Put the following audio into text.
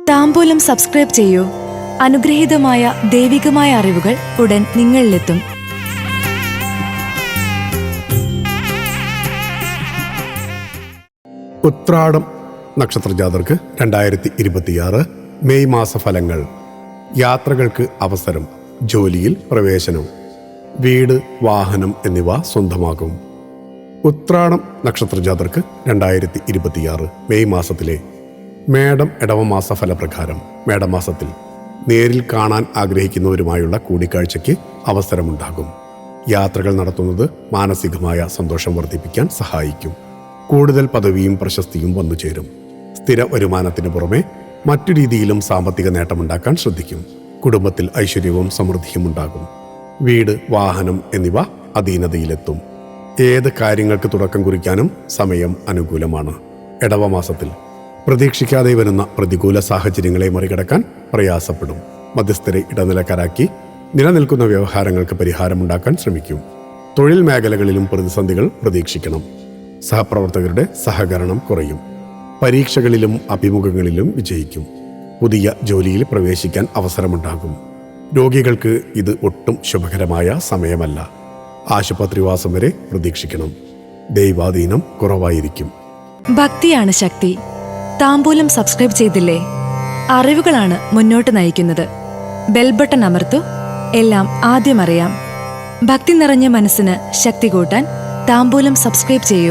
താംബൂലം subscribe ചെയ്യൂ. അനുഗ്രഹീതമായ ദൈവികമായ അറിവുകൾ ഉടൻ നിങ്ങളിലെത്തും. ഉത്രാടം നക്ഷത്രജാതർക്ക് 2026 മെയ് മാസഫലങ്ങൾ. യാത്രകൾക്ക് അവസരം, ജോലിയിൽ പ്രവേശനം, വീട്, വാഹനം എന്നിവ സ്വന്തമാകും. ഉത്രാടം നക്ഷത്രജാതർക്ക് 2026 മെയ് മാസത്തിലെ മേടം ഇടവമാസ ഫലപ്രകാരം മേടമാസത്തിൽ നേരിൽ കാണാൻ ആഗ്രഹിക്കുന്നവരുമായുള്ള കൂടിക്കാഴ്ചയ്ക്ക് അവസരമുണ്ടാകും. യാത്രകൾ നടത്തുന്നത് മാനസികമായ സന്തോഷം വർദ്ധിപ്പിക്കാൻ സഹായിക്കും. കൂടുതൽ പദവിയും പ്രശസ്തിയും വന്നുചേരും. സ്ഥിര വരുമാനത്തിന് പുറമെ മറ്റു രീതിയിലും സാമ്പത്തിക നേട്ടമുണ്ടാക്കാൻ ശ്രദ്ധിക്കും. കുടുംബത്തിൽ ഐശ്വര്യവും സമൃദ്ധിയും ഉണ്ടാകും. വീട്, വാഹനം എന്നിവ അധീനതയിലെത്തും. ഏത് കാര്യങ്ങൾക്ക് തുടക്കം കുറിക്കാനും സമയം അനുകൂലമാണ്. ഇടവമാസത്തിൽ പ്രതീക്ഷിക്കാതെ വരുന്ന പ്രതികൂല സാഹചര്യങ്ങളെ മറികടക്കാൻ പ്രയാസപ്പെടും. മധ്യസ്ഥരെ ഇടനിലക്കാരാക്കി നിലനിൽക്കുന്ന വ്യവഹാരങ്ങൾക്ക് പരിഹാരമുണ്ടാക്കാൻ ശ്രമിക്കും. തൊഴിൽ മേഖലകളിലും പ്രതിസന്ധികൾ പ്രതീക്ഷിക്കണം. സഹപ്രവർത്തകരുടെ സഹകരണം കുറയും. പരീക്ഷകളിലും അഭിമുഖങ്ങളിലും വിജയിക്കും. പുതിയ ജോലിയിൽ പ്രവേശിക്കാൻ അവസരമുണ്ടാകും. രോഗികൾക്ക് ഇത് ഒട്ടും ശുഭകരമായ സമയമല്ല. ആശുപത്രിവാസം വരെ പ്രതീക്ഷിക്കണം. ദൈവാധീനം കുറവായിരിക്കും. ഭക്തിയാണ് ശക്തി. താംബൂലം സബ്സ്ക്രൈബ് ചെയ്തില്ലേ? അറിവുകളാണ് മുന്നോട്ട് നയിക്കുന്നത്. ബെൽ ബട്ടൺ അമർത്തു. എല്ലാം ആദ്യം അറിയാം. ഭക്തി നിറഞ്ഞ മനസ്സിന് ശക്തി കൂട്ടാൻ താംബൂലം സബ്സ്ക്രൈബ് ചെയ്യൂ.